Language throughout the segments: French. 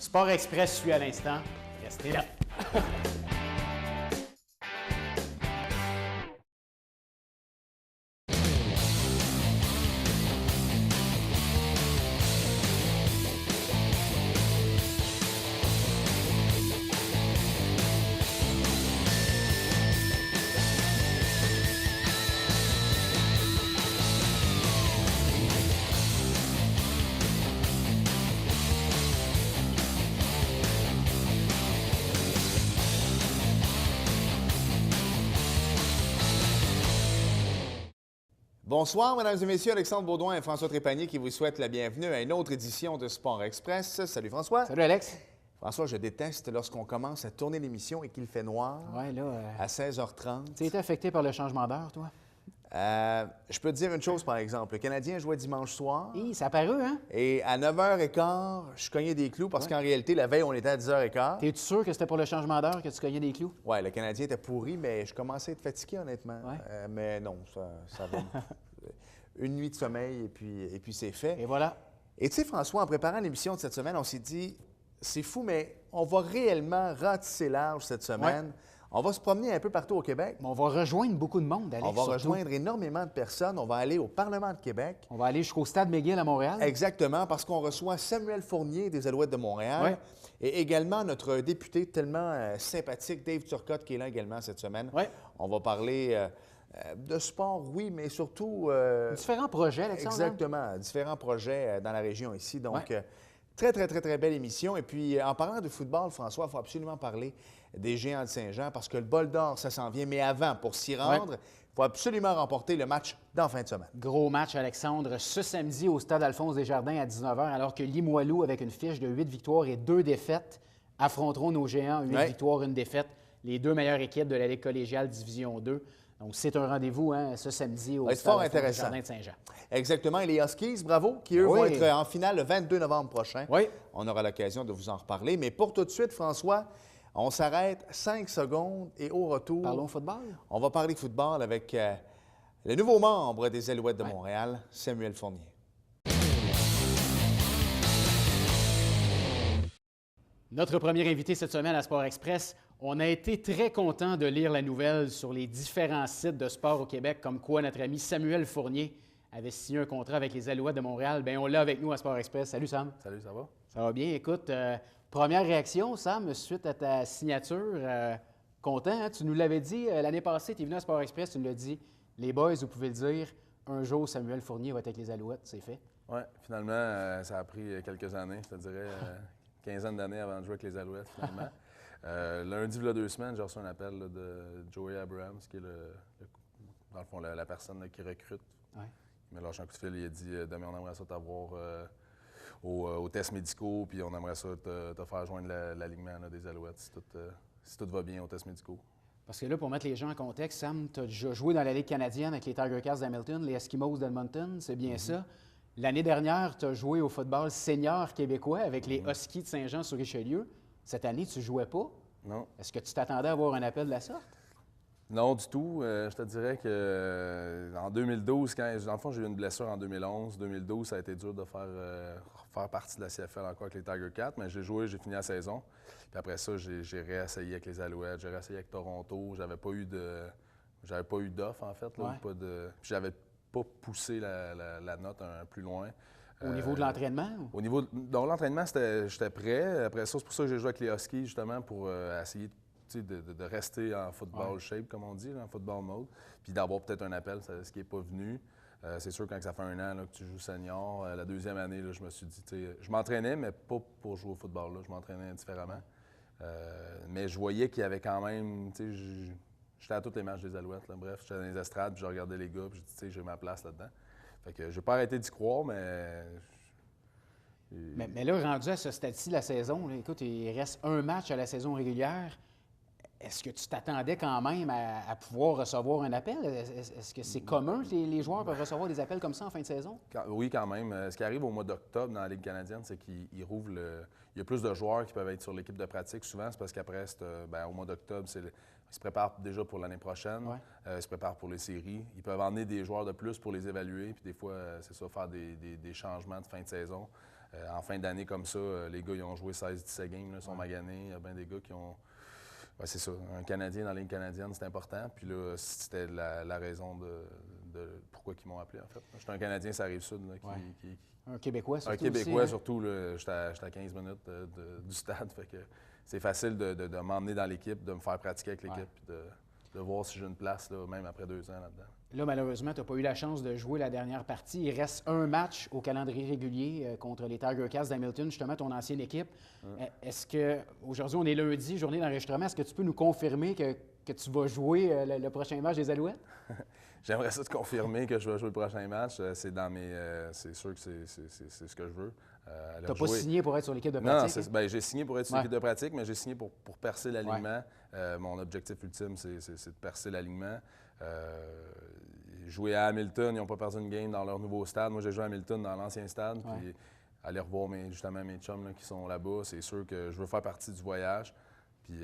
Sport Express suit à l'instant. Restez là. Bonsoir, mesdames et messieurs. Alexandre Baudouin et François Trépanier qui vous souhaitent la bienvenue à une autre édition de Sport Express. Salut François. Salut Alex. François, je déteste lorsqu'on commence à tourner l'émission et qu'il fait noir Ouais, là, à 16h30. tu as été affecté par le changement d'heure, toi? Je peux te dire une chose, par exemple. Le Canadien jouait dimanche soir Hi, ça a paru, hein? et à 9h15, je cognais des clous parce qu'en réalité, la veille, on était à 10h15. T'es-tu sûr que c'était pour le changement d'heure que tu cognais des clous? Oui, le Canadien était pourri, mais je commençais à être fatigué, honnêtement. Ouais. Mais non, ça va. Une nuit de sommeil et puis c'est fait. Et voilà. Et tu sais, François, en préparant l'émission de cette semaine, on s'est dit, c'est fou, mais on va réellement ratisser large cette semaine. Ouais. On va se promener un peu partout au Québec. Mais on va rejoindre beaucoup de monde, Alex. On va surtout. rejoindre énormément de personnes. On va aller au Parlement de Québec. On va aller jusqu'au Stade McGill à Montréal. Exactement, parce qu'on reçoit Samuel Fournier des Alouettes de Montréal. Ouais. Et également notre député tellement sympathique, Dave Turcotte, qui est là également cette semaine. Ouais. On va parler de sport, oui, mais surtout... Différents projets, Alexandre. Exactement, différents projets dans la région ici. Donc, ouais. très belle émission. Et puis, en parlant de football, François, il faut absolument parler des Géants de Saint-Jean parce que le bol d'or, ça s'en vient. Mais avant, pour s'y rendre, il faut absolument remporter le match d'en fin de semaine. Gros match, Alexandre, ce samedi au Stade Alphonse-Desjardins à 19h, alors que Limoilou, avec une fiche de 8 victoires et 2 défaites, affronteront nos Géants, 8 victoires, 1 défaite, les deux meilleures équipes de la Ligue collégiale Division 2. Donc, c'est un rendez-vous ce samedi au Stade Alphonse-Desjardins de Saint-Jean. Exactement. Et les Huskies, bravo, qui, eux, vont être en finale le 22 novembre prochain. Oui. On aura l'occasion de vous en reparler. Mais pour tout de suite, François, on s'arrête 5 secondes et au retour... Parlons football. On va parler football avec le nouveau membre des Alouettes de Montréal, Samuel Fournier. Notre premier invité cette semaine à Sport Express, on a été très content de lire la nouvelle sur les différents sites de sport au Québec, comme quoi notre ami Samuel Fournier avait signé un contrat avec les Alouettes de Montréal. Bien, on l'a avec nous à Sport Express. Salut, Sam. Salut, ça va? Ça va bien. Écoute, première réaction, Sam, suite à ta signature. Content, hein? Tu nous l'avais dit l'année passée, tu es venu à Sport Express, tu nous l'as dit. Les boys, vous pouvez le dire, un jour, Samuel Fournier va être avec les Alouettes. C'est fait? Oui, finalement, ça a pris quelques années, je te dirais, quinzaine d'années avant de jouer avec les Alouettes, finalement. Lundi, il y a 2 semaines, j'ai reçu un appel là, de Joey Abrams, qui est dans le fond la personne là, qui recrute. Ouais. Il m'a lâché un coup de fil, il a dit demain, on aimerait ça t'avoir aux tests médicaux, puis on aimerait ça te faire joindre l'alignement des Alouettes si tout va bien aux tests médicaux. Parce que là, pour mettre les gens en contexte, Sam, tu as déjà joué dans la Ligue canadienne avec les Tiger Cats d'Hamilton, les Eskimos d'Edmonton, c'est bien ça. L'année dernière, tu as joué au football senior québécois avec les Huskies de Saint-Jean-sur-Richelieu. Cette année, tu ne jouais pas. Non. Est-ce que tu t'attendais à avoir un appel de la sorte? Non, du tout. Je te dirais que en 2012, dans le fond, j'ai eu une blessure en 2011. 2012, ça a été dur de faire partie de la CFL encore avec les Tiger Cats, mais j'ai joué, j'ai fini la saison. Puis après ça, j'ai réessayé avec les Alouettes, j'ai réessayé avec Toronto. J'avais pas eu d'offre, en fait. Là, Ouais. j'avais pas poussé la note un plus loin. Au niveau de l'entraînement? Au niveau de l'entraînement, j'étais prêt. Après ça, c'est pour ça que j'ai joué avec les Huskies, justement, pour essayer de rester en football shape, comme on dit, là, en football mode, puis d'avoir peut-être un appel, ce qui n'est pas venu. C'est sûr, quand ça fait 1 an là, que tu joues senior, la 2e année, là, je me suis dit, je m'entraînais, mais pas pour jouer au football. Là, je m'entraînais différemment. Mais je voyais qu'il y avait quand même, j'étais à tous les matchs des Alouettes. Là. Bref, j'étais dans les estrades, puis je regardais les gars, puis je dis, j'ai ma place là-dedans. Fait que j'ai pas arrêté d'y croire, mais... Mais là, rendu à ce stade-ci de la saison, là, écoute, il reste un match à la saison régulière. Est-ce que tu t'attendais quand même à pouvoir recevoir un appel? Est-ce que c'est commun que les joueurs peuvent recevoir des appels comme ça en fin de saison? Oui, quand même. Ce qui arrive au mois d'octobre dans la Ligue canadienne, c'est qu'il rouvre il y a plus de joueurs qui peuvent être sur l'équipe de pratique. Souvent, c'est parce qu'après, au mois d'octobre, ils se préparent déjà pour l'année prochaine. Ouais. Ils se préparent pour les séries. Ils peuvent emmener des joueurs de plus pour les évaluer. Puis des fois, c'est ça, faire des changements de fin de saison. En fin d'année comme ça, les gars, ils ont joué 16-17 games, là, ils sont maganés. Il y a bien des gars qui ont... Ouais, c'est ça. Un Canadien dans la Ligue canadienne, c'est important. Puis là, c'était la raison de pourquoi ils m'ont appelé, en fait. J'étais un Canadien, ça arrive sud. Là, un Québécois, surtout. Un Québécois, aussi, surtout. J'étais à 15 minutes du stade. Fait que c'est facile de m'emmener dans l'équipe, de me faire pratiquer avec l'équipe, puis de voir si j'ai une place, là, même après 2 ans là-dedans. Là, malheureusement, tu n'as pas eu la chance de jouer la dernière partie. Il reste un match au calendrier régulier contre les Tiger Cats d'Hamilton, justement, ton ancienne équipe. Est-ce que, aujourd'hui, on est lundi, journée d'enregistrement, est-ce que tu peux nous confirmer que tu vas jouer le prochain match des Alouettes? J'aimerais ça te confirmer que je vais jouer le prochain match. C'est sûr que c'est ce que je veux. Tu n'as pas signé pour être sur l'équipe de pratique? Non, j'ai signé pour être sur l'équipe de pratique, mais j'ai signé pour percer l'alignement. Mon objectif ultime, c'est de percer l'alignement. Jouer à Hamilton, ils n'ont pas perdu une game dans leur nouveau stade. Moi, j'ai joué à Hamilton dans l'ancien stade. Puis aller revoir justement mes chums là, qui sont là-bas, c'est sûr que je veux faire partie du voyage. Puis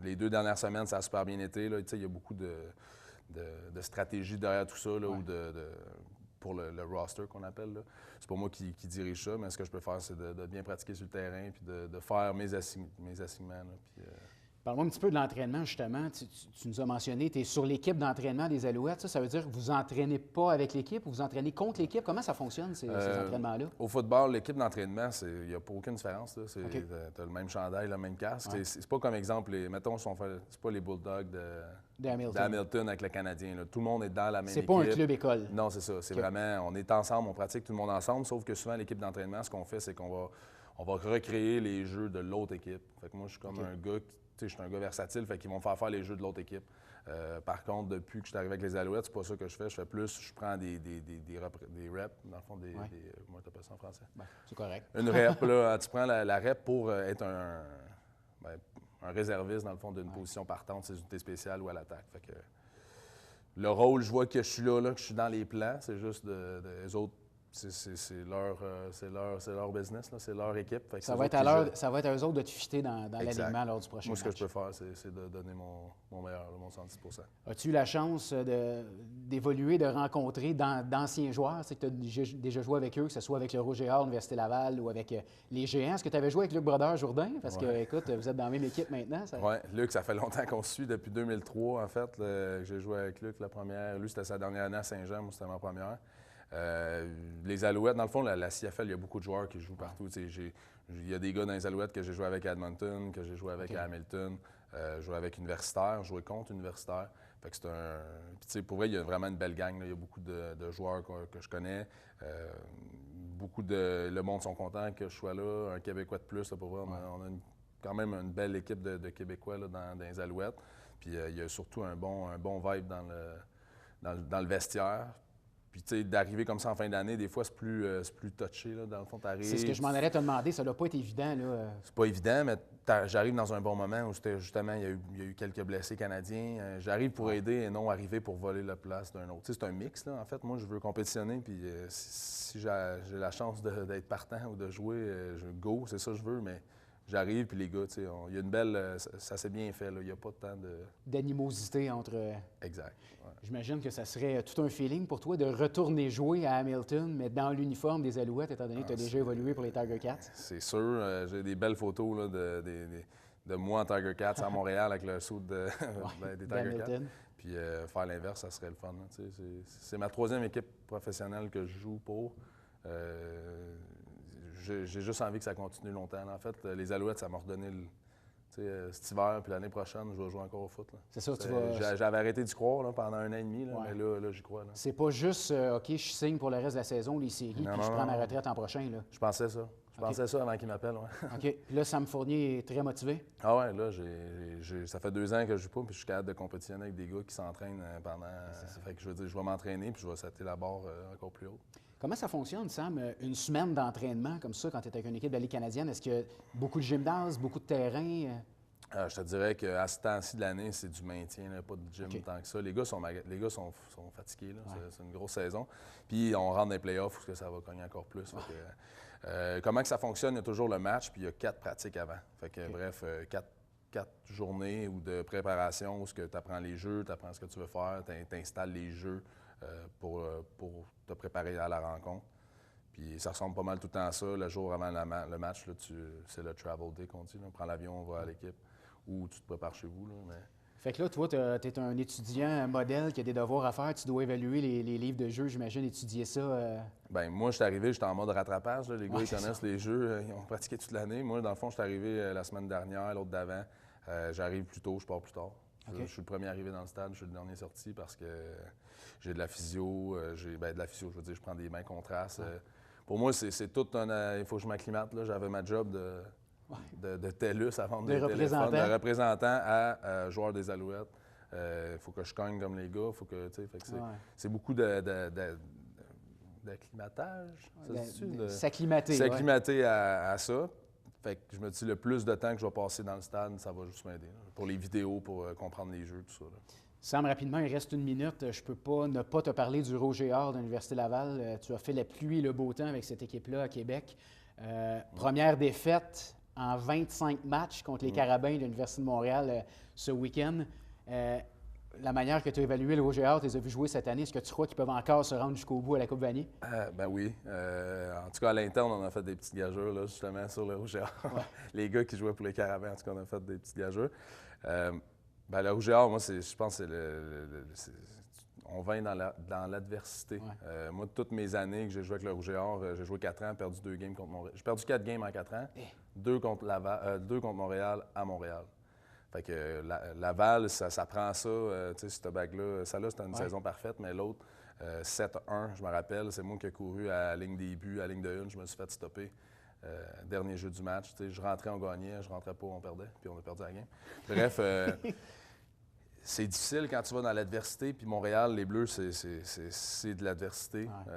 les 2 dernières semaines, ça a super bien été. Là. Il y a beaucoup de stratégie derrière tout ça, là, ou pour le roster qu'on appelle. C'est pas moi qui dirige ça, mais ce que je peux faire, c'est de bien pratiquer sur le terrain puis de faire mes assignements. Là, puis, Parle-moi un petit peu de l'entraînement, justement. Tu nous as mentionné, tu es sur l'équipe d'entraînement des Alouettes. Ça veut dire que vous vous entraînez pas avec l'équipe ou vous entraînez contre l'équipe? Comment ça fonctionne, ces entraînements-là? Au football, l'équipe d'entraînement, il n'y a pas aucune différence. Tu as le même chandail, le même casque. C'est pas comme exemple, mettons, c'est pas les Bulldogs d'Hamilton avec le Canadien. Là. Tout le monde est dans la même équipe. C'est pas un club-école. Non, c'est ça. C'est vraiment, on est ensemble, on pratique tout le monde ensemble, sauf que souvent, l'équipe d'entraînement, ce qu'on fait, c'est qu'on va recréer les jeux de l'autre équipe. Fait que moi, je suis comme un gars je suis un gars versatile, fait qu'ils vont me faire les jeux de l'autre équipe. Par contre, depuis que je suis arrivé avec les Alouettes, c'est pas ça que je fais. Je fais plus, je prends des reps, dans le fond, comment tu appelles ça en français? C'est correct. Une rep, là, tu prends la rep pour être un réserviste, dans le fond, d'une position partante, ces unités spéciales ou à l'attaque. Fait que le rôle, je vois que je suis là, que je suis dans les plans, c'est juste les autres. C'est leur business, c'est leur équipe. Fait que ça va être à eux autres de te fitter dans l'alignement lors du prochain match. Moi, ce que je peux faire, c'est de donner mon meilleur, mon 110 %. As-tu eu la chance d'évoluer, de rencontrer d'anciens joueurs? C'est que tu as déjà joué avec eux, que ce soit avec le Rouge et Or, l'Université Laval ou avec les Géants. Est-ce que tu avais joué avec Luc Brodeur-Jourdain? Parce que, écoute, vous êtes dans la même équipe maintenant. Oui, Luc, ça fait longtemps qu'on se suit, depuis 2003, en fait. J'ai joué avec Luc la première. Lui, c'était sa dernière année à Saint-Jean, moi, c'était ma première. Les Alouettes, dans le fond, la CFL, il y a beaucoup de joueurs qui jouent partout. Il y a des gars dans les Alouettes que j'ai joué avec à Edmonton, que j'ai joué avec à Hamilton, joué avec Universitaire, joué contre Universitaire. Fait que c'est pour vrai, il y a vraiment une belle gang. Là. Il y a beaucoup de joueurs que je connais. Le monde sont contents que je sois là. Un Québécois de plus, là, pour vrai. On a quand même une belle équipe de Québécois là, dans les Alouettes. Puis il y a surtout un bon vibe dans le vestiaire. Puis, tu sais, d'arriver comme ça en fin d'année, des fois, c'est plus touché, là. Dans le fond, t'arrives... C'est ce que je m'en allais te demander. Ça doit pas être évident, là. C'est pas évident, mais j'arrive dans un bon moment où, justement, il y a eu quelques blessés canadiens. J'arrive pour aider et non arriver pour voler la place d'un autre. Tu sais, c'est un mix, là. En fait, moi, je veux compétitionner, puis si j'ai la chance d'être partant ou de jouer, go, c'est ça que je veux, mais... J'arrive, puis les gars, tu sais, il y a une belle... Ça s'est bien fait, là. Il n'y a pas de temps de... D'animosité entre... Exact. Ouais. J'imagine que ça serait tout un feeling pour toi de retourner jouer à Hamilton, mais dans l'uniforme des Alouettes, étant donné que tu as déjà évolué pour les Tiger Cats. C'est sûr. J'ai des belles photos là, de moi en Tiger Cats à Montréal avec le saut des Tiger Cats. Puis faire l'inverse, ça serait le fun. C'est ma 3e équipe professionnelle que je joue pour. J'ai juste envie que ça continue longtemps. En fait, les Alouettes, ça m'a redonné cet hiver, puis l'année prochaine, je vais jouer encore au foot. C'est ça, J'avais arrêté d'y croire là, pendant 1 an et demi, là, mais là, j'y crois. Là. C'est pas juste, OK, je signe pour le reste de la saison, les séries, puis je prends ma retraite l'an prochain. Là. Je pensais ça. Je pensais ça avant qu'il m'appelle. Ouais. OK. Puis là, Sam Fournier est très motivé. Ah ouais, là, ça fait 2 ans que je joue pas, puis je suis capable de compétitionner avec des gars qui s'entraînent pendant... Fait que je veux dire, je vais m'entraîner, puis je vais setter la barre encore plus haute. Comment ça fonctionne, Sam, une semaine d'entraînement comme ça quand tu es avec une équipe de la Ligue canadienne? Est-ce qu'il y a beaucoup de gymnase, beaucoup de terrain? Je te dirais qu'à ce temps-ci de l'année, c'est du maintien, là, pas de gym tant que ça. Les gars sont fatigués, là. C'est une grosse saison. Puis on rentre dans les playoffs parce que ça va cogner encore plus. Fait que, comment que ça fonctionne? Il y a toujours le match, puis il y a 4 pratiques avant. Fait que, bref, 4 journées ou de préparation où tu apprends les jeux, tu apprends ce que tu veux faire, tu installes les jeux pour te préparer à la rencontre. Puis ça ressemble pas mal tout le temps à ça. Le jour avant le match, c'est le travel day qu'on dit. Là. On prend l'avion, on va à l'équipe. Ou tu te prépares chez vous. Là, mais... Fait que là, toi, tu es un étudiant, un modèle qui a des devoirs à faire. Tu dois évaluer les livres de jeu, j'imagine, étudier ça. Bien, moi, je suis arrivé, j'étais en mode rattrapage. Là. Les gars, ils connaissent les jeux, ils ont pratiqué toute l'année. Moi, dans le fond, je suis arrivé la semaine dernière, l'autre d'avant. J'arrive plus tôt, je pars plus tard. Okay. Je suis le premier arrivé dans le stade, je suis le dernier sorti parce que j'ai de la physio. Je veux dire, je prends des mains contrastes. Pour moi, c'est tout il faut que je m'acclimate. J'avais ma job de TELUS à vendre des téléphones, de représentant à joueur des Alouettes. Il faut que je cogne comme les gars. Faut que, c'est beaucoup d'acclimatage. S'acclimater. S'acclimater à ça. Fait que je me dis, le plus de temps que je vais passer dans le stade, ça va juste m'aider. Pour les vidéos, pour comprendre les jeux, tout ça. Là. Sam, rapidement, il reste 1 minute. Je ne peux pas ne pas te parler du Roger Hart de l'Université Laval. Tu as fait la pluie et le beau temps avec cette équipe-là à Québec. Première défaite en 25 matchs contre les Carabins de l'Université de Montréal ce week-end. La manière que tu as évalué le Roger Hart, tu les as vus jouer cette année, est-ce que tu crois qu'ils peuvent encore se rendre jusqu'au bout à la Coupe Vanier? Ben oui. En tout cas, à l'interne, on a fait des petites gageures, là, justement, sur le Roger Hart. Ouais. Les gars qui jouaient pour les Carabins, en tout cas, on a fait des petites gageures. Le Roger Hart, moi, je pense que on vient dans l'adversité. Ouais. Moi, toutes mes années que j'ai joué avec le Roger Hart, j'ai joué 4 ans, perdu 2 games contre Montréal. J'ai perdu 4 games en 4 ans, 2 contre Montréal à Montréal. Fait que Laval, ça prend ça, tu sais, cette bague-là. Celle-là, c'était une saison parfaite, mais l'autre, 7-1, je me rappelle, c'est moi qui ai couru à la ligne des buts, à la ligne de 1, je me suis fait stopper. Dernier jeu du match, tu sais, je rentrais, on gagnait, je rentrais pas, on perdait, puis on a perdu la game. Bref, c'est difficile quand tu vas dans l'adversité, puis Montréal, les Bleus, c'est de l'adversité. Ouais.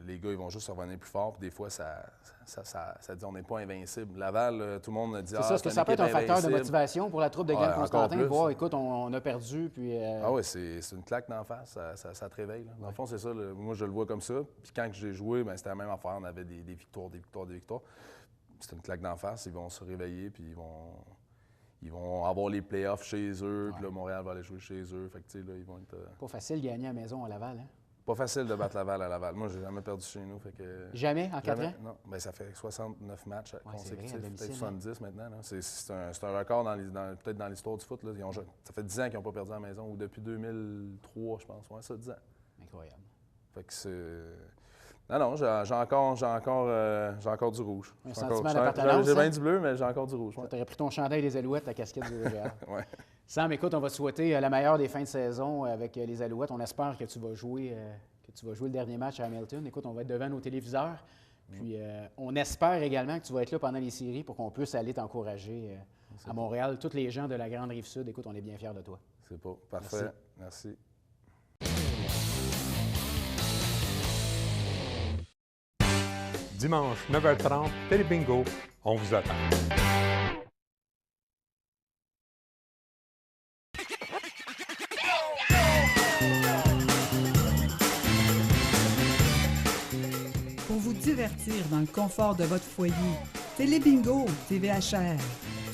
Les gars, ils vont juste revenir plus fort, puis des fois, ça dit on n'est pas invincible. Laval, tout le monde dit c'est ça peut être un facteur de motivation pour la troupe de Glenn Constantin de voir, écoute, on a perdu, puis... Ah oui, c'est une claque d'en face, ça te réveille. Là. Dans le fond, c'est ça, moi, je le vois comme ça. Puis quand j'ai joué, c'était la même affaire, on avait des victoires. C'était une claque d'en face, ils vont se réveiller, puis ils vont avoir les playoffs chez eux, puis là, Montréal va aller jouer chez eux. Fait que, tu sais, là, ils vont être... Pas facile de gagner à la maison à Laval, hein? Pas facile de battre Laval à Laval. Moi, j'ai jamais perdu chez nous, fait que... Jamais? En 4 ans? Non. Bien, ça fait 69 matchs consécutifs, vrai, peut-être 70 maintenant. Là. C'est un record peut-être dans l'histoire du foot. Là. Ça fait 10 ans qu'ils n'ont pas perdu à la maison, ou depuis 2003, je pense. Ouais, ça, 10 ans. Incroyable. Fait que c'est... Non, j'ai encore du rouge. Un sentiment d'appartenance. J'ai bien du bleu, mais j'ai encore du rouge. Ouais. Tu aurais pris ton chandail des Alouettes, ta casquette du Roger Hart. Ouais. Sam, écoute, on va te souhaiter la meilleure des fins de saison avec les Alouettes. On espère que tu vas jouer le dernier match à Hamilton. Écoute, on va être devant nos téléviseurs. Puis on espère également que tu vas être là pendant les séries pour qu'on puisse aller t'encourager à Montréal. Tous les gens de la Grande Rive-Sud, écoute, on est bien fiers de toi. C'est pas parfait. Merci. Dimanche, 9h30, Télébingo, on vous attend. Pour vous divertir dans le confort de votre foyer, Télébingo, TVHR,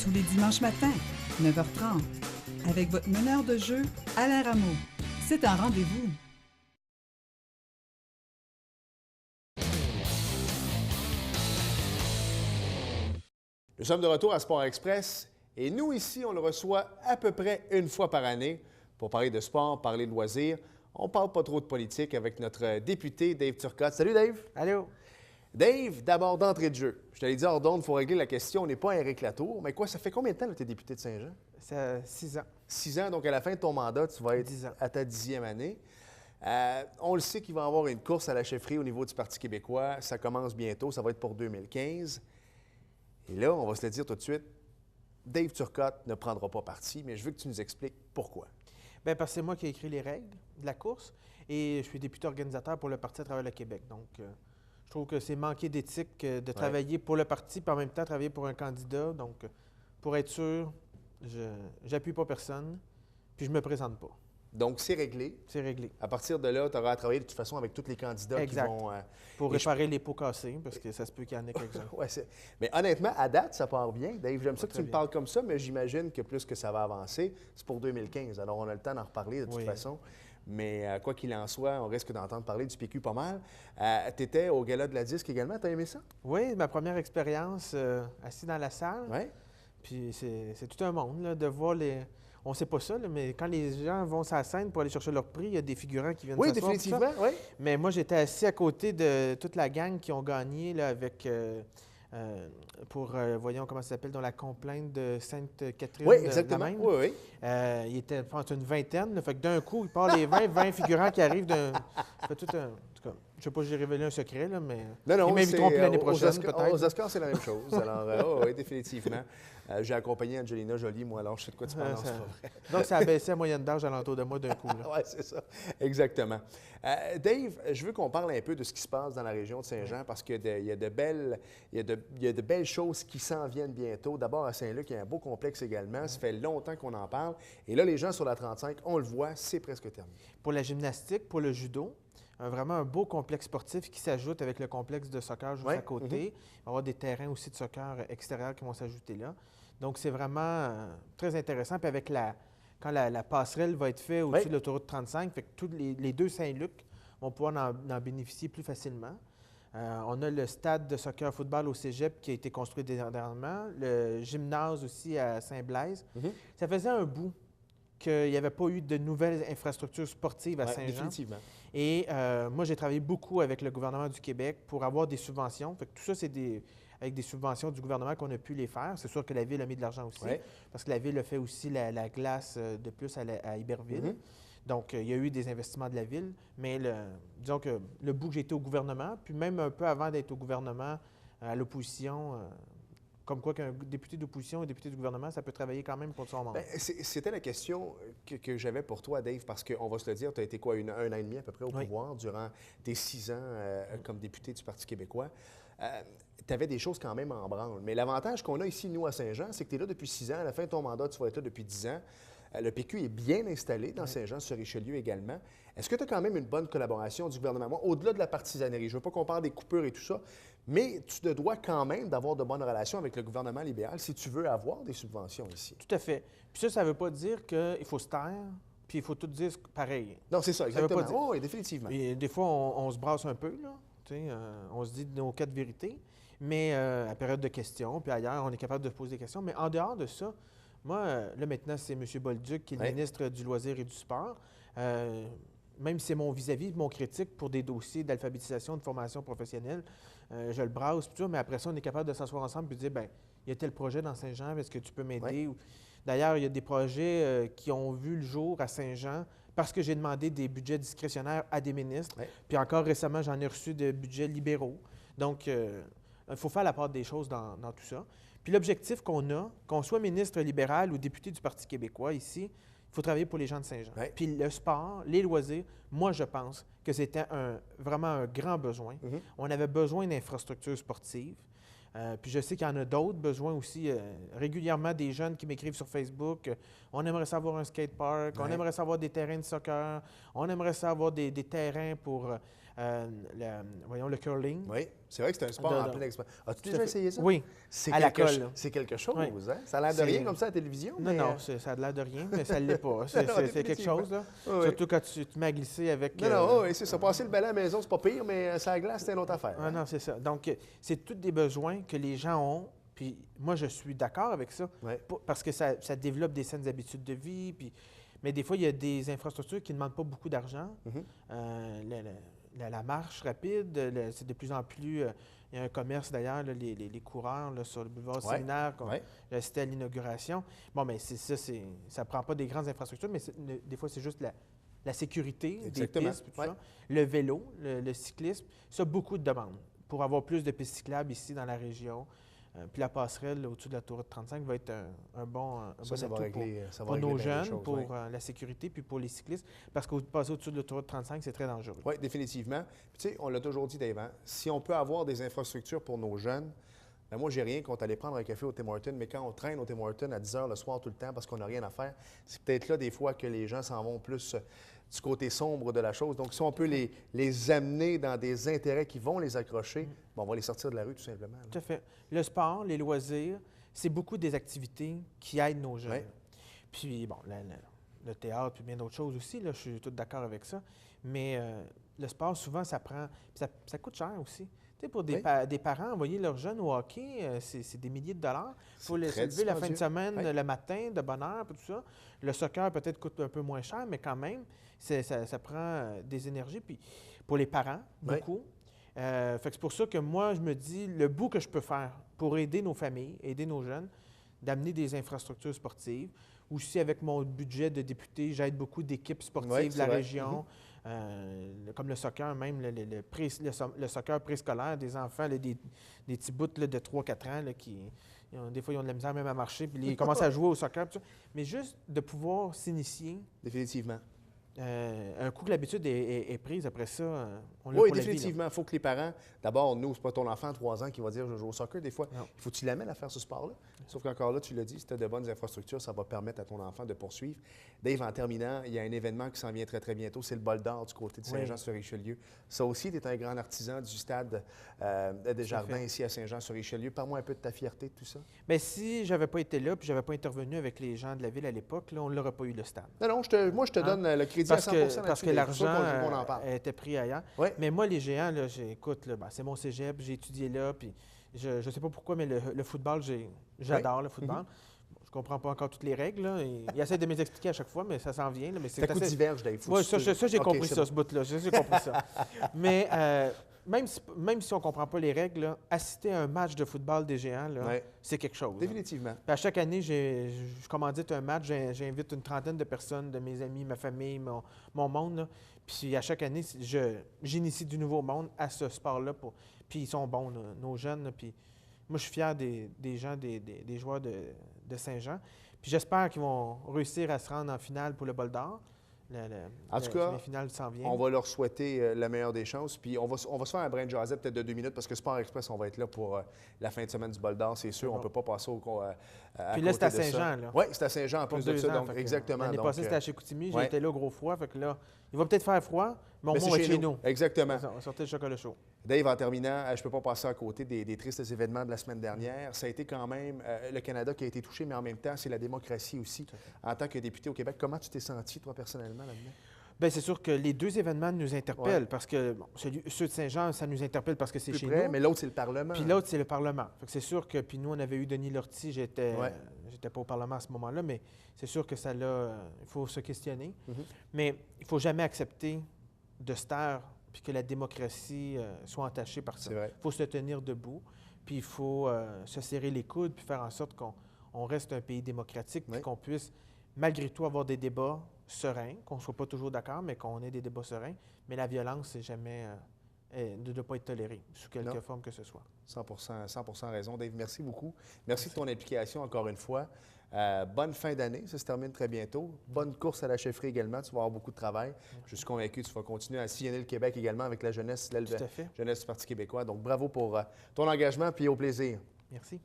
tous les dimanches matins, 9h30, avec votre meneur de jeu, Alain Rameau. C'est un rendez-vous. Nous sommes de retour à Sport Express et nous, ici, on le reçoit à peu près une fois par année pour parler de sport, parler de loisirs. On ne parle pas trop de politique avec notre député Dave Turcotte. Salut Dave! Allô! Dave, d'abord d'entrée de jeu. Je t'allais dire hors d'onde, il faut régler la question. On n'est pas à Éric Latour, mais quoi, ça fait combien de temps que tu es député de Saint-Jean? Ça 6 ans. 6 ans, donc à la fin de ton mandat, tu vas être 10 ans. À ta 10e année. On le sait qu'il va y avoir une course à la chefferie au niveau du Parti québécois. Ça commence bientôt, ça va être pour 2015. Et là, on va se le dire tout de suite, Dave Turcotte ne prendra pas parti, mais je veux que tu nous expliques pourquoi. Bien, parce que c'est moi qui ai écrit les règles de la course et je suis député organisateur pour le Parti à travers le Québec. Donc, je trouve que c'est manquer d'éthique de travailler pour le parti puis en même temps travailler pour un candidat. Donc, pour être sûr, je n'appuie pas personne puis je ne me présente pas. Donc, c'est réglé. C'est réglé. À partir de là, tu auras à travailler de toute façon avec tous les candidats exact. Qui vont... pour réparer les pots cassés, parce que ça se peut qu'il y en ait quelques-uns. Ouais, mais honnêtement, à date, ça part bien. Dave, j'aime ça que tu me parles comme ça, mais j'imagine que plus que ça va avancer, c'est pour 2015. Alors, on a le temps d'en reparler de toute façon. Mais quoi qu'il en soit, on risque d'entendre parler du PQ pas mal. Tu étais au Gala de la Disque également. Tu as aimé ça? Oui, ma première expérience assis dans la salle. Oui. Puis c'est tout un monde là, de voir les... On sait pas ça, là, mais quand les gens vont sur la scène pour aller chercher leur prix, il y a des figurants qui viennent Oui, s'asseoir, tout ça. définitivement. Oui. Mais moi, j'étais assis à côté de toute la gang qui ont gagné là, avec... voyons comment ça s'appelle, dans la complainte de Sainte-Catherine. Oui, de exactement. la Maine. Oui, oui. Il était, je pense, une vingtaine. Là, fait que d'un coup, il part les 20 figurants qui arrivent d'un... Ça fait tout un... En tout cas, je sais pas si j'ai révélé un secret, là, mais Non, ils m'inviteront plus l'année aux prochaine, Oscars, peut-être. aux Oscars, c'est la même chose. Alors, oui, définitivement. J'ai accompagné Angelina Jolie, moi, alors je sais de quoi tu parles. Non, c'est pas vrai. Donc, ça a baissé la moyenne d'âge alentour de moi d'un coup. là. Oui, c'est ça. Exactement. Dave, je veux qu'on parle un peu de ce qui se passe dans la région de Saint-Jean parce qu'il y a de belles choses qui s'en viennent bientôt. D'abord, à Saint-Luc, il y a un beau complexe également. Ça fait longtemps qu'on en parle. Et là, les gens sur la 35, on le voit, c'est presque terminé. Pour la gymnastique, pour le judo, vraiment un beau complexe sportif qui s'ajoute avec le complexe de soccer juste Ouais. à côté. Il va y avoir des terrains aussi de soccer extérieurs qui vont s'ajouter là. Donc, c'est vraiment très intéressant. Puis avec quand la passerelle va être faite au-dessus de l'autoroute 35, fait que tous les deux Saint-Luc vont pouvoir en bénéficier plus facilement. On a le stade de soccer-football au Cégep qui a été construit dernièrement, le gymnase aussi à Saint-Blaise. Ça faisait un bout qu'il n'y avait pas eu de nouvelles infrastructures sportives à Saint-Jean. Définitivement. Et moi, j'ai travaillé beaucoup avec le gouvernement du Québec pour avoir des subventions. Fait que tout ça, c'est avec des subventions du gouvernement qu'on a pu les faire. C'est sûr que la Ville a mis de l'argent aussi, parce que la Ville a fait aussi la glace de plus à Iberville. Donc, il y a eu des investissements de la Ville, mais disons que le bout que j'ai été au gouvernement, puis même un peu avant d'être au gouvernement, à l'opposition, comme quoi qu'un député d'opposition et un député du gouvernement, ça peut travailler quand même pour son monde. Bien, c'était la question que j'avais pour toi, Dave, parce qu'on va se le dire, tu as été quoi, un an et demi à peu près au pouvoir durant tes 6 ans comme député du Parti québécois. Tu avais des choses quand même en branle. Mais l'avantage qu'on a ici, nous, à Saint-Jean, c'est que tu es là depuis 6 ans. À la fin de ton mandat, tu vas être là depuis 10 ans. Le PQ est bien installé dans Saint-Jean-sur-Richelieu également. Est-ce que tu as quand même une bonne collaboration du gouvernement? Moi, au-delà de la partisanerie, je ne veux pas qu'on parle des coupures et tout ça, mais tu te dois quand même d'avoir de bonnes relations avec le gouvernement libéral si tu veux avoir des subventions ici. Tout à fait. Puis ça ne veut pas dire qu'il faut se taire, puis il faut tout dire pareil. Non, c'est ça, veut exactement. pas dire- Oui, définitivement. Et des fois, on se brasse un peu, là. On se dit nos quatre vérités, mais à période de questions, puis ailleurs, on est capable de poser des questions. Mais en dehors de ça, moi, là maintenant, c'est M. Bolduc qui est le ministre du Loisir et du Sport. Même si c'est mon vis-à-vis, mon critique pour des dossiers d'alphabétisation, de formation professionnelle, je le brasse, tout ça, mais après ça, on est capable de s'asseoir ensemble et de dire, bien, il y a tel projet dans Saint-Jean, est-ce que tu peux m'aider? D'ailleurs, il y a des projets qui ont vu le jour à Saint-Jean parce que j'ai demandé des budgets discrétionnaires à des ministres. Puis encore récemment, j'en ai reçu de budgets libéraux. Donc, il faut faire la part des choses dans tout ça. Puis l'objectif qu'on a, qu'on soit ministre libéral ou député du Parti québécois ici, il faut travailler pour les gens de Saint-Jean. Puis le sport, les loisirs, moi, je pense que c'était vraiment un grand besoin. On avait besoin d'infrastructures sportives. Puis je sais qu'il y en a d'autres besoins aussi. Régulièrement, des jeunes qui m'écrivent sur Facebook. On aimerait savoir un skatepark, on aimerait savoir des terrains de soccer, on aimerait savoir des terrains pour le curling. Oui, c'est vrai que c'est un sport en pleine expansion. As-tu déjà essayé ça? Oui, C'est à la quelque, colle. c'est quelque chose, Oui. hein? Ça a l'air de rien comme ça à la télévision. Non, mais, non, ça a l'air de rien, mais ça ne l'est pas. C'est quelque définitivement. chose, là. Oui. Surtout quand tu te mets à glisser avec... Non, oui, c'est ça. Passer le balai à la maison, c'est pas pire, mais ça glace, c'est une autre affaire. Ah non, c'est ça. Donc, c'est tous des besoins que les gens ont. Puis moi, je suis d'accord avec ça. Parce que ça développe des saines habitudes de vie. Mais des fois, il y a des infrastructures qui ne demandent pas beaucoup d'argent. La marche rapide, c'est de plus en plus... il y a un commerce, d'ailleurs, là, les coureurs là, sur le boulevard Séminaire, j'ai assisté à l'inauguration. Bon, mais ça ne prend pas des grandes infrastructures, mais des fois, c'est juste la sécurité des pistes, puis tout ça. Le vélo, le cyclisme, ça, beaucoup de demandes pour avoir plus de pistes cyclables ici dans la région. Puis la passerelle au-dessus de la tour 35 va être un bon atout pour nos jeunes, pour la sécurité, puis pour les cyclistes, parce que passer au-dessus de la tour 35, c'est très dangereux. Oui, définitivement. Puis tu sais, on l'a toujours dit, Dave, si on peut avoir des infrastructures pour nos jeunes, bien, moi, j'ai rien contre aller prendre un café au Tim Hortons, mais quand on traîne au Tim Hortons à 10 h le soir tout le temps parce qu'on n'a rien à faire, c'est peut-être là des fois que les gens s'en vont plus du côté sombre de la chose. Donc, si on peut les amener dans des intérêts qui vont les accrocher, on va les sortir de la rue tout simplement. Tout à fait. Le sport, les loisirs, c'est beaucoup des activités qui aident nos jeunes. Puis, bon, le théâtre puis bien d'autres choses aussi, là, je suis tout d'accord avec ça. Mais le sport, souvent, ça prend... Ça coûte cher aussi. Tu sais, pour des parents, envoyer leurs jeunes au hockey, c'est des milliers de dollars. Il faut les lever la fin de semaine, le matin, de bonne heure, puis tout ça. Le soccer, peut-être, coûte un peu moins cher, mais quand même, ça prend des énergies. Puis pour les parents, beaucoup. Fait que c'est pour ça que moi, je me dis, le bout que je peux faire pour aider nos familles, aider nos jeunes, d'amener des infrastructures sportives. Aussi, avec mon budget de député, j'aide beaucoup d'équipes sportives de la région, comme le soccer même, le soccer préscolaire des enfants, là, des petits bouts là, de 3-4 ans là, des fois, ils ont de la misère même à marcher, puis ils commencent à jouer au soccer. Tout ça. Mais juste de pouvoir s'initier. Définitivement. Un coup que l'habitude est prise, après ça, on l'a Oui, pour la vie, définitivement. Il faut que les parents, d'abord, nous, c'est pas ton enfant de 3 ans qui va dire « je joue au soccer ». Des fois, il faut que tu l'amènes à faire ce sport-là. Sauf qu'encore là, tu l'as dit, si tu as de bonnes infrastructures, ça va permettre à ton enfant de poursuivre. Dave, en terminant, il y a un événement qui s'en vient très, très bientôt. C'est le bol d'or du côté de Saint-Jean-sur-Richelieu. Ça aussi, tu es un grand artisan du stade Desjardins ici à Saint-Jean-sur-Richelieu. Parle-moi un peu de ta fierté de tout ça. Bien, si je n'avais pas été là puis je n'avais pas intervenu avec les gens de la ville à l'époque, là, on ne l'aurait pas eu, le stade. Non, moi, je te donne le crédit à 100 parce que l'argent était pris ailleurs. Oui. Mais moi, les géants, là, écoute, c'est mon cégep, j'ai étudié là, puis je ne sais pas pourquoi, mais le football, j'adore le football. Je comprends pas encore toutes les règles. Là. Il essaie de m'expliquer à chaque fois, mais ça s'en vient. Là, mais c'est assez... diverge, Dave. Oui, ça, j'ai compris ça, ce bout-là. J'ai compris ça. Mais même si on ne comprend pas les règles, là, assister à un match de football des géants, c'est quelque chose. Définitivement. Puis à chaque année, je commandite un match, j'invite une trentaine de personnes, de mes amis, ma famille, mon monde. Là. Puis à chaque année, j'initie du nouveau monde à ce sport-là. Puis ils sont bons, là, nos jeunes. Là, puis moi, je suis fier des gens, des joueurs de Saint-Jean. Puis j'espère qu'ils vont réussir à se rendre en finale pour le bol d'or. En tout cas, finale s'en vient. On va leur souhaiter la meilleure des chances. Puis on va se faire un brin de jasette peut-être de 2 minutes parce que Sport Express, on va être là pour la fin de semaine du bol d'or, c'est sûr. On ne peut pas passer à Puis là, c'est à Saint-Jean. Oui, c'est à Saint-Jean en plus de ça. Donc, exactement. L'année passée, c'était à Chicoutimi. J'ai été là au gros froid. Fait que là, il va peut-être faire froid, mais on va chez nous. Exactement. On va sortir le chocolat chaud. Dave, en terminant, je ne peux pas passer à côté des tristes événements de la semaine dernière. Ça a été quand même le Canada qui a été touché, mais en même temps, c'est la démocratie aussi. En tant que député au Québec, comment tu t'es senti, toi, personnellement, là-dedans? Bien, c'est sûr que les deux événements nous interpellent parce que ceux de Saint-Jean, ça nous interpelle parce que c'est chez nous. Mais l'autre, c'est le Parlement. Puis l'autre, c'est le Parlement. Fait que c'est sûr que, puis nous, on avait eu Denis Lortie, j'étais pas au Parlement à ce moment-là, mais c'est sûr que ça l'a, il faut se questionner. Mais il ne faut jamais accepter de se taire puis que la démocratie soit entachée par ça. Il faut se tenir debout, puis il faut se serrer les coudes puis faire en sorte qu'on reste un pays démocratique puis qu'on puisse, malgré tout, avoir des débats serein, qu'on ne soit pas toujours d'accord, mais qu'on ait des débats sereins. Mais la violence, c'est jamais ne doit pas être tolérée, sous quelque forme que ce soit. 100% raison. Dave, merci beaucoup. Merci de ton implication encore une fois. Bonne fin d'année, ça se termine très bientôt. Bonne course à la chefferie également, tu vas avoir beaucoup de travail. Je suis convaincu que tu vas continuer à sillonner le Québec également avec la jeunesse, jeunesse du Parti québécois. Donc bravo pour ton engagement, puis au plaisir. Merci.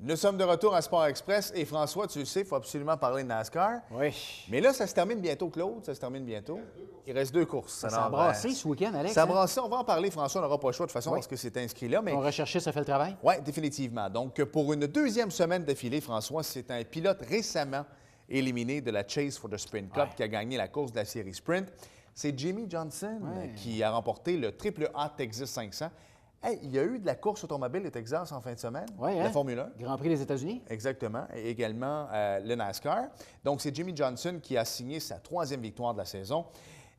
Nous sommes de retour à Sport Express et François, tu le sais, il faut absolument parler de NASCAR. Oui. Mais là, ça se termine bientôt, Claude, ça se termine bientôt. Il reste 2 courses. Ça s'est embrassé ce week-end, Alex. Ça embrassé, on va en parler, François, on n'aura pas le choix de toute façon parce que c'est inscrit là. Mais... On recherchait, ça fait le travail? Oui, définitivement. Donc, pour une 2e semaine d'affilée, François, c'est un pilote récemment éliminé de la Chase for the Sprint Cup qui a gagné la course de la série Sprint. C'est Jimmie Johnson qui a remporté le Triple A Texas 500. Hey, il y a eu de la course automobile de Texas en fin de semaine, la Formule 1. Grand Prix des États-Unis. Exactement. Et également le NASCAR. Donc, c'est Jimmie Johnson qui a signé sa 3e victoire de la saison.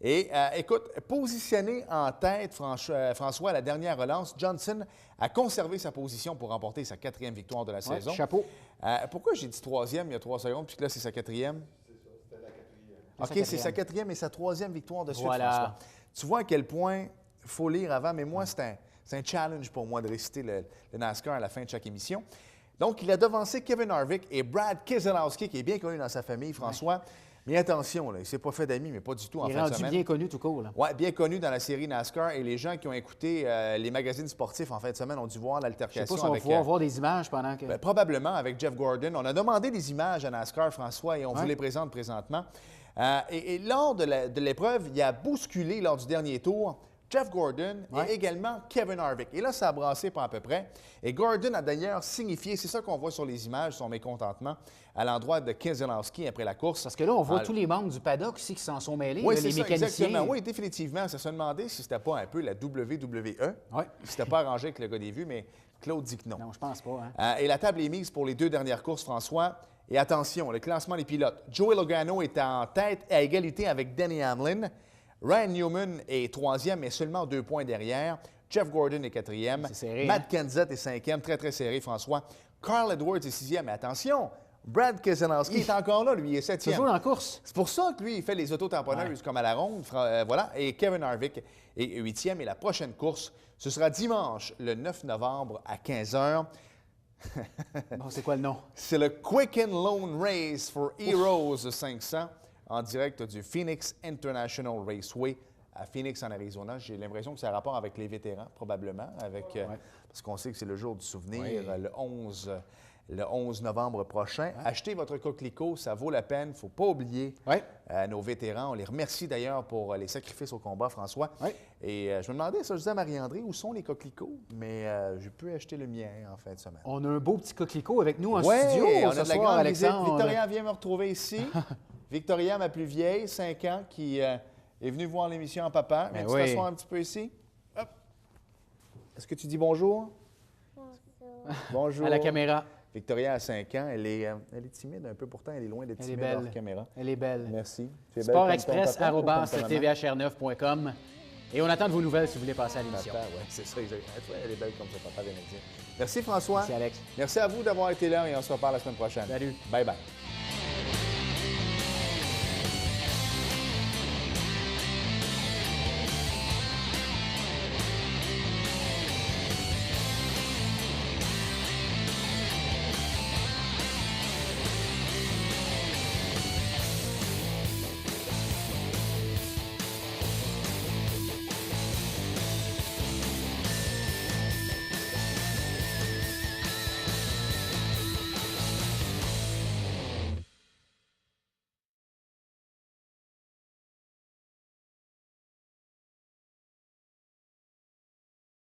Et écoute, positionné en tête, François, à la dernière relance, Johnson a conservé sa position pour remporter sa 4e victoire de la saison. Chapeau. Pourquoi j'ai dit 3e il y a 3 secondes, puis que là, c'est sa 4e? C'est ça, c'était la 4e. OK, c'est sa 4e et sa 3e victoire de suite, François. Tu vois à quel point il faut lire avant, mais moi, c'est un challenge pour moi de réciter le NASCAR à la fin de chaque émission. Donc, il a devancé Kevin Harvick et Brad Keselowski, qui est bien connu dans sa famille, François. Mais attention, là, il ne s'est pas fait d'amis, mais pas du tout en fin de semaine. Il est rendu bien connu tout court. Oui, bien connu dans la série NASCAR. Et les gens qui ont écouté les magazines sportifs en fin de semaine ont dû voir l'altercation. Je ne sais pas si on va voir des images pendant que... probablement avec Jeff Gordon. On a demandé des images à NASCAR, François, et on vous les présente présentement. Et lors de l'épreuve, il a bousculé lors du dernier tour Jeff Gordon et également Kevin Harvick. Et là, ça a brassé pas à peu près. Et Gordon a d'ailleurs signifié, c'est ça qu'on voit sur les images, son mécontentement à l'endroit de Keselowski après la course. Parce que là, on voit tous les membres du paddock aussi qui s'en sont mêlés, Oui, là, c'est les ça, mécaniciens. exactement. Oui, définitivement. Ça se demandait si c'était pas un peu la WWE. Oui. Si c'était pas arrangé avec le gars des vues, mais Claude dit que non. Non, je pense pas. Hein? Et la table est mise pour les 2 dernières courses, François. Et attention, le classement des pilotes. Joey Logano est en tête à égalité avec Denny Hamlin. Ryan Newman est 3e, mais seulement 2 points derrière. Jeff Gordon est 4e. C'est serré, Matt Kenseth est 5e, très, très serré, François. Carl Edwards est 6e. Mais attention, Brad Keselowski est encore là, lui, il est 7e. Toujours en course. C'est pour ça que lui, il fait les autotamponneuses comme à la ronde. Voilà. Et Kevin Harvick est 8e. Et la prochaine course, ce sera dimanche, le 9 novembre à 15h. Bon, c'est quoi le nom? C'est le Quicken Loan Race for Heroes 500 en direct du Phoenix International Raceway à Phoenix, en Arizona. J'ai l'impression que ça a rapport avec les vétérans, probablement, parce qu'on sait que c'est le jour du souvenir, le 11 novembre prochain. Achetez votre coquelicot, ça vaut la peine. Il ne faut pas oublier nos vétérans. On les remercie d'ailleurs pour les sacrifices au combat, François. Et je me demandais, ça, je disais à Marie-André, où sont les coquelicots? Mais j'ai pu acheter le mien en fin de semaine. On a un beau petit coquelicot avec nous en Oui, studio on a ce de la soir, grande Alexandre. visite. Victoria vient me retrouver ici. Victoria, ma plus vieille, 5 ans, qui est venue voir l'émission en papa. Ben Viens-tu t'asseoir un petit peu ici? Hop. Est-ce que tu dis bonjour? Bonjour. À la caméra. Victoria a 5 ans. Elle est timide un peu, pourtant elle est loin d'être Elle est timide hors belle. caméra. Elle est belle. Merci. Tu es belle comme ton papa ou comme ta maman? sportexpress@tvhr9.com. Et on attend de vos nouvelles si vous voulez passer à l'émission. Papa, oui, c'est ça, exactement. Elle est belle comme son papa vient de dire. Merci François. Merci Alex. Merci à vous d'avoir été là et on se reparle la semaine prochaine. Salut. Bye bye.